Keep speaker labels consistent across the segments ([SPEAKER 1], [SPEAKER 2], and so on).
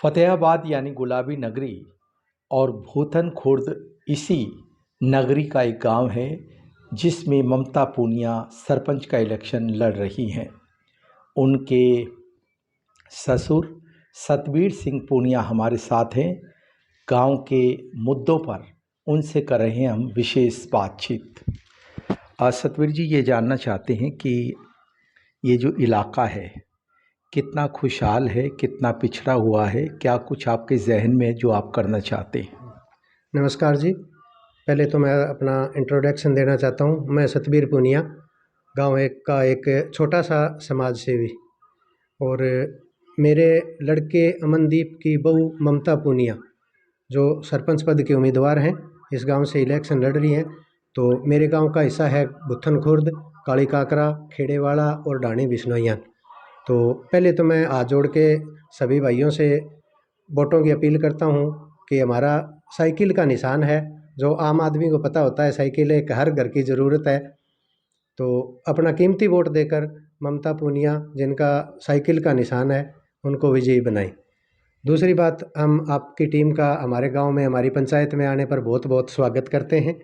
[SPEAKER 1] फतेहाबाद यानी गुलाबी नगरी और भूथन खुर्द इसी नगरी का एक गांव है जिसमें ममता पूनिया सरपंच का इलेक्शन लड़ रही हैं। उनके ससुर सतबीर सिंह पूनिया हमारे साथ हैं। गांव के मुद्दों पर उनसे कर रहे हैं हम विशेष बातचीत। सतबीर जी, ये जानना चाहते हैं कि ये जो इलाका है कितना खुशहाल है, कितना पिछड़ा हुआ है, क्या कुछ आपके जहन में है जो आप करना चाहते हैं?
[SPEAKER 2] नमस्कार जी। पहले तो मैं अपना इंट्रोडक्शन देना चाहता हूँ। मैं सतबीर पूनिया, गांव एक छोटा सा समाज सेवी, और मेरे लड़के अमनदीप की बहू ममता पूनिया जो सरपंच पद के उम्मीदवार हैं, इस गांव से इलेक्शन लड़ रही हैं। तो मेरे गांव का हिस्सा है भुत्थन खुर्द, काली काकरा, खेड़ेवाड़ा और ढाणी बिश्नोइयाँ। तो पहले तो मैं हाथ जोड़ के सभी भाइयों से वोटों की अपील करता हूँ कि हमारा साइकिल का निशान है, जो आम आदमी को पता होता है साइकिल एक हर घर की ज़रूरत है। तो अपना कीमती वोट देकर ममता पूनिया, जिनका साइकिल का निशान है, उनको विजयी बनाएं। दूसरी बात, हम आपकी टीम का हमारे गांव में, हमारी पंचायत में आने पर बहुत बहुत स्वागत करते हैं।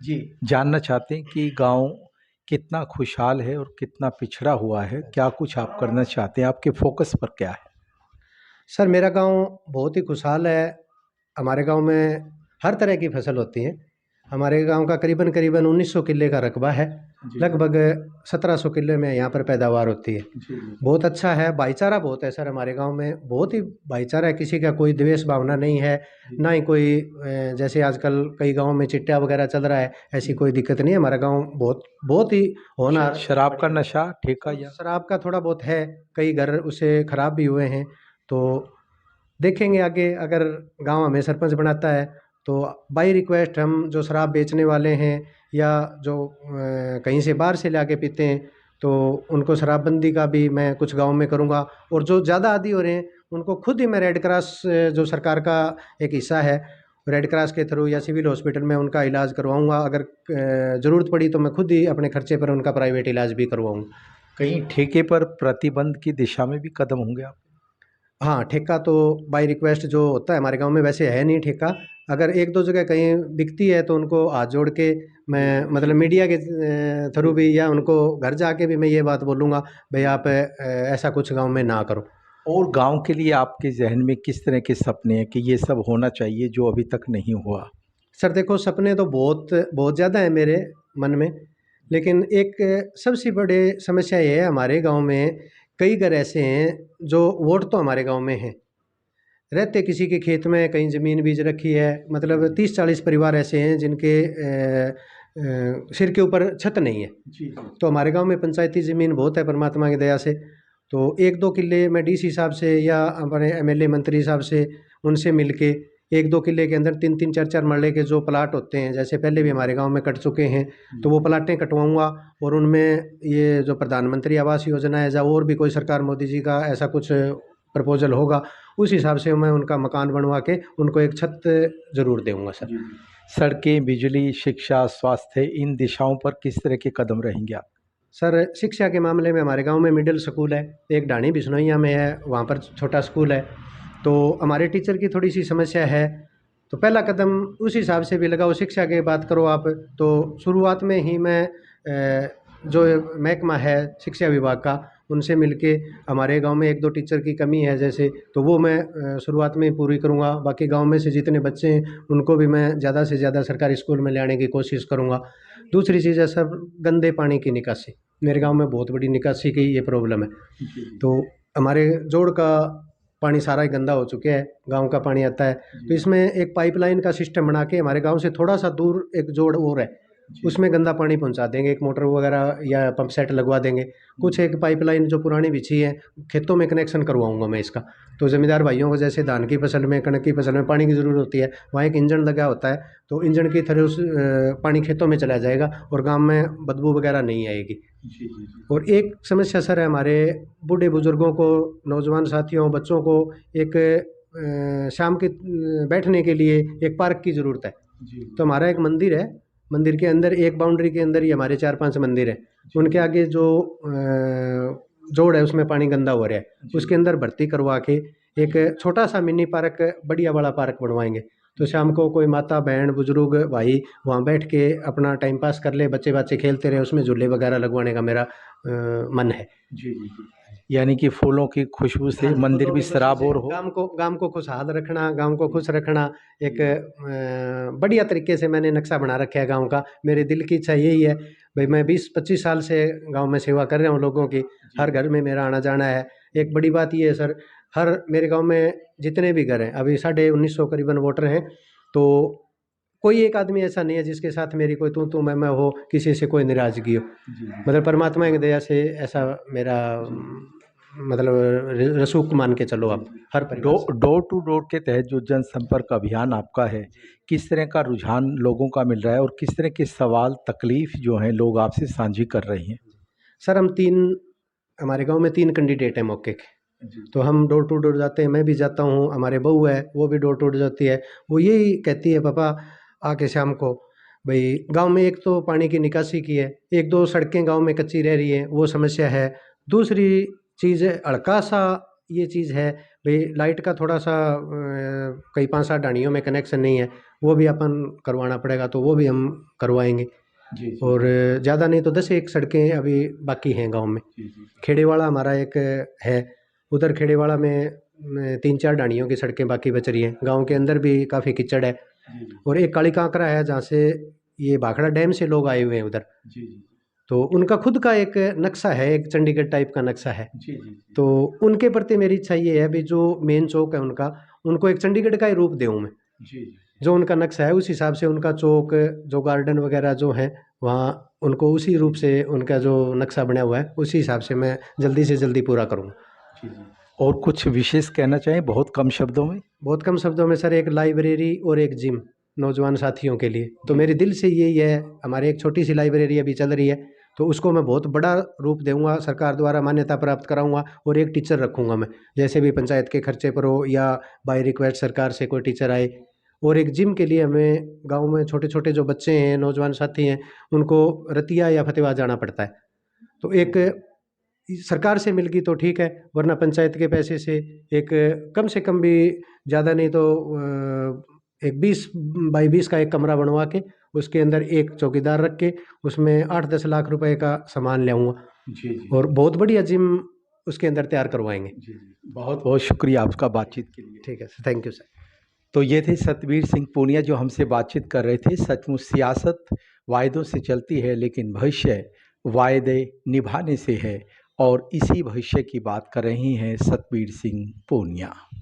[SPEAKER 1] जी, जानना चाहते हैं कि गांव कितना खुशहाल है और कितना पिछड़ा हुआ है, क्या कुछ आप करना चाहते हैं, आपके फोकस पर क्या है?
[SPEAKER 2] सर, मेरा गांव बहुत ही खुशहाल है। हमारे गांव में हर तरह की फसल होती है। हमारे गांव का करीबन 1900 किले का रकबा है। लगभग 1700 किले में यहाँ पर पैदावार होती है। बहुत अच्छा है, भाईचारा बहुत है सर। हमारे गांव में बहुत ही भाईचारा है, किसी का कोई द्वेष भावना नहीं है, ना ही कोई जैसे आजकल कई गांव में चिट्टा वगैरह चल रहा है, ऐसी कोई दिक्कत नहीं है। हमारा गांव बहुत बहुत ही होना।
[SPEAKER 1] शराब का नशा, ठेका या
[SPEAKER 2] शराब का थोड़ा बहुत है, कई घर उसे खराब भी हुए हैं। तो देखेंगे आगे, अगर गांव हमें सरपंच बनाता है तो बाई रिक्वेस्ट हम जो शराब बेचने वाले हैं या जो कहीं से बाहर से लाके पीते हैं, तो उनको शराबबंदी का भी मैं कुछ गांव में करूंगा। और जो ज़्यादा आदी हो रहे हैं उनको खुद ही मैं रेड क्रॉस, जो सरकार का एक हिस्सा है, रेड क्रॉस के थ्रू या सिविल हॉस्पिटल में उनका इलाज करवाऊंगा। अगर ज़रूरत पड़ी तो मैं खुद ही अपने खर्चे पर उनका प्राइवेट इलाज भी करवाऊंगा।
[SPEAKER 1] कहीं ठेके पर प्रतिबंध की दिशा में भी कदम होंगे आप?
[SPEAKER 2] हाँ, ठेका तो बाय रिक्वेस्ट जो होता है हमारे गांव में, वैसे है नहीं ठेका। अगर एक दो जगह कहीं बिकती है तो उनको हाथ जोड़ के मैं, मतलब मीडिया के थ्रू भी, या उनको घर जाके भी मैं ये बात बोलूँगा, भाई आप ऐसा कुछ गांव में ना करो।
[SPEAKER 1] और गांव के लिए आपके जहन में किस तरह के सपने हैं कि ये सब होना चाहिए जो अभी तक नहीं हुआ?
[SPEAKER 2] सर देखो, सपने तो बहुत बहुत ज़्यादा है मेरे मन में, लेकिन एक सबसे बड़ी समस्या ये है, हमारे गांव में कई घर ऐसे हैं जो वोट तो हमारे गांव में हैं, रहते किसी के खेत में कहीं ज़मीन बीज रखी है। मतलब 30-40 परिवार ऐसे हैं जिनके सिर के ऊपर छत नहीं है। तो हमारे गांव में पंचायती ज़मीन बहुत है परमात्मा की दया से। तो 1-2 किले मैं डीसी साहब से या हमारे एमएलए मंत्री साहब से, उनसे मिलके 1-2 किले के अंदर 3-3 4-4 मरले के जो प्लाट होते हैं, जैसे पहले भी हमारे गांव में कट चुके हैं, तो वो प्लाटें कटवाऊंगा। और उनमें ये जो प्रधानमंत्री आवास योजना है, या और भी कोई सरकार मोदी जी का ऐसा कुछ प्रपोजल होगा, उस हिसाब से मैं उनका मकान बनवा के उनको एक छत ज़रूर दूंगा सर।
[SPEAKER 1] सड़कें, बिजली, शिक्षा, स्वास्थ्य, इन दिशाओं पर किस तरह के कदम रहेंगे आप?
[SPEAKER 2] सर, शिक्षा के मामले में हमारे गांव में मिडिल स्कूल है, एक ढाणी बिश्नोइयाँ में है, वहाँ पर छोटा स्कूल है। तो हमारे टीचर की थोड़ी सी समस्या है, तो पहला कदम उस हिसाब से भी लगाओ। शिक्षा की बात करो आप, तो शुरुआत में ही मैं जो महकमा है शिक्षा विभाग का, उनसे मिलके हमारे गांव में 1-2 टीचर की कमी है जैसे, तो वो मैं शुरुआत में पूरी करूंगा। बाकी गांव में से जितने बच्चे हैं उनको भी मैं ज़्यादा से ज़्यादा सरकारी स्कूल में ले आने की कोशिश करूंगा। दूसरी चीज़ है सर, गंदे पानी की निकासी। मेरे गांव में बहुत बड़ी निकासी की ये प्रॉब्लम है। तो हमारे जोड़ का पानी सारा ही गंदा हो चुका है, गांव का पानी आता है। तो इसमें एक पाइपलाइन का सिस्टम बना के हमारे गांव से थोड़ा सा दूर एक जोड़ और है, उसमें गंदा पानी पहुंचा देंगे, एक मोटर वगैरह या पंप सेट लगवा देंगे। कुछ एक पाइपलाइन जो पुरानी बिछी है, खेतों में कनेक्शन करवाऊंगा मैं इसका। तो ज़मींदार भाइयों को जैसे धान की फसल में, कणक की फसल में पानी की ज़रूरत होती है, वहाँ एक इंजन लगा होता है, तो इंजन की तरह उस पानी खेतों में चला जाएगा और गाँव में बदबू वगैरह नहीं आएगी। और एक समस्या सर है, हमारे बूढ़े बुजुर्गों को, नौजवान साथियों, बच्चों को एक शाम के बैठने के लिए एक पार्क की ज़रूरत है। तो हमारा एक मंदिर है, मंदिर के अंदर एक बाउंड्री के अंदर ही हमारे 4-5 मंदिर हैं, उनके आगे जो जोड़ है उसमें पानी गंदा हो रहा है, उसके अंदर भर्ती करवा के एक छोटा सा मिनी पार्क, बढ़िया वाला पार्क बनवाएंगे। तो शाम को कोई माता बहन बुजुर्ग भाई वहाँ बैठ के अपना टाइम पास कर ले, बच्चे बच्चे खेलते रहे, उसमें झूले वगैरह लगवाने का मेरा मन है।
[SPEAKER 1] जी जी जी। यानी कि फूलों की खुशबू से
[SPEAKER 2] हाँ,
[SPEAKER 1] मंदिर
[SPEAKER 2] फूलों
[SPEAKER 1] भी
[SPEAKER 2] की खुशबू से
[SPEAKER 1] सराबोर हो।
[SPEAKER 2] गांव को खुशहाल रखना, गांव को खुश रखना, एक बढ़िया तरीके से मैंने नक्शा बना रखा है गांव का। मेरे दिल की इच्छा यही है भाई, मैं 20-25 साल से गांव में सेवा कर रहा हूं लोगों की, हर घर में मेरा आना जाना है। एक बड़ी बात ये है सर, हर मेरे गांव में जितने भी घर हैं, अभी 1950 करीबन वोटर हैं, तो कोई एक आदमी ऐसा नहीं है जिसके साथ मेरी कोई तू मैं हो, किसी से कोई नाराजगी हो। मतलब परमात्मा की दया से ऐसा मेरा मतलब रसूख मान के चलो आप, हर परिवार से।
[SPEAKER 1] डोर टू डोर के तहत जो जनसंपर्क अभियान आपका है, किस तरह का रुझान लोगों का मिल रहा है और किस तरह के सवाल तकलीफ जो हैं लोग आपसे साझी कर रहे हैं?
[SPEAKER 2] सर हमारे गांव में 3 कैंडिडेट हैं मौके के, तो हम डोर टू डोर जाते हैं, मैं भी जाता हूँ, हमारे बहू है वो भी डोर टू डोर जाती है। वो यही कहती है पापा आके शाम को, भाई गांव में एक तो पानी की निकासी की है, 1-2 सड़कें गांव में कच्ची रह रही हैं, वो समस्या है। दूसरी चीज़ हल्का सा ये चीज़ है भाई, लाइट का थोड़ा सा कई 5-7 ढाणियों में कनेक्शन नहीं है, वो भी अपन करवाना पड़ेगा, तो वो भी हम करवाएंगे।
[SPEAKER 1] जी जी।
[SPEAKER 2] और ज़्यादा नहीं तो 10-1 सड़कें अभी बाकी हैं गांव में।
[SPEAKER 1] जी जी।
[SPEAKER 2] खेड़ेवाड़ा हमारा एक है, उधर खेड़ेवाड़ा में 3-4 ढाणियों की सड़कें बाकी बच रही हैं। गांव के अंदर भी काफ़ी कीचड़ है।
[SPEAKER 1] जी जी।
[SPEAKER 2] और एक काली कांकरा है जहाँ से ये भाखड़ा डैम से लोग आए हुए हैं उधर,
[SPEAKER 1] जी जी।
[SPEAKER 2] तो उनका खुद का एक नक्शा है, एक चंडीगढ़ टाइप का नक्शा है।
[SPEAKER 1] जी जी।
[SPEAKER 2] तो उनके प्रति मेरी इच्छा ये है भी, जो मेन चौक है उनका, उनको एक चंडीगढ़ का ही रूप दूँ मैं।
[SPEAKER 1] जी जी।
[SPEAKER 2] जो उनका नक्शा है उस हिसाब से उनका चौक, जो गार्डन वगैरह जो है वहाँ, उनको उसी रूप से उनका जो नक्शा बना हुआ है उसी हिसाब से मैं जल्दी से जल्दी पूरा करूँगा।
[SPEAKER 1] जी जी। और कुछ विशेष कहना चाहें बहुत कम शब्दों में?
[SPEAKER 2] बहुत कम शब्दों में सर, एक लाइब्रेरी और एक जिम नौजवान साथियों के लिए, तो मेरे दिल से यही है। हमारे एक छोटी सी लाइब्रेरी अभी चल रही है, तो उसको मैं बहुत बड़ा रूप दूंगा, सरकार द्वारा मान्यता प्राप्त कराऊंगा, और एक टीचर रखूंगा मैं, जैसे भी पंचायत के खर्चे पर हो या बाय रिक्वेस्ट सरकार से कोई टीचर आए। और एक जिम के लिए हमें गाँव में छोटे छोटे जो बच्चे हैं, नौजवान साथी हैं, उनको रतिया या फतेवा जाना पड़ता है, तो एक सरकार से मिल गई तो ठीक है, वरना पंचायत के पैसे से एक कम से कम भी, ज़्यादा नहीं तो एक 20 बाई 20 का एक कमरा बनवा के उसके अंदर एक चौकीदार रख के उसमें 8-10 लाख रुपए का सामान ले आऊँगा,
[SPEAKER 1] जी जी।
[SPEAKER 2] और बहुत बढ़िया जिम उसके अंदर तैयार करवाएंगे।
[SPEAKER 1] जी जी। बहुत बहुत शुक्रिया आपका बातचीत के लिए।
[SPEAKER 2] ठीक है सर, थैंक यू सर।
[SPEAKER 1] तो ये थे सतबीर सिंह पूनिया जो हमसे बातचीत कर रहे थे। सचमुच सियासत वायदों से चलती है, लेकिन भविष्य वायदे निभाने से है, और इसी भविष्य की बात कर रही हैं सतबीर सिंह पूनिया।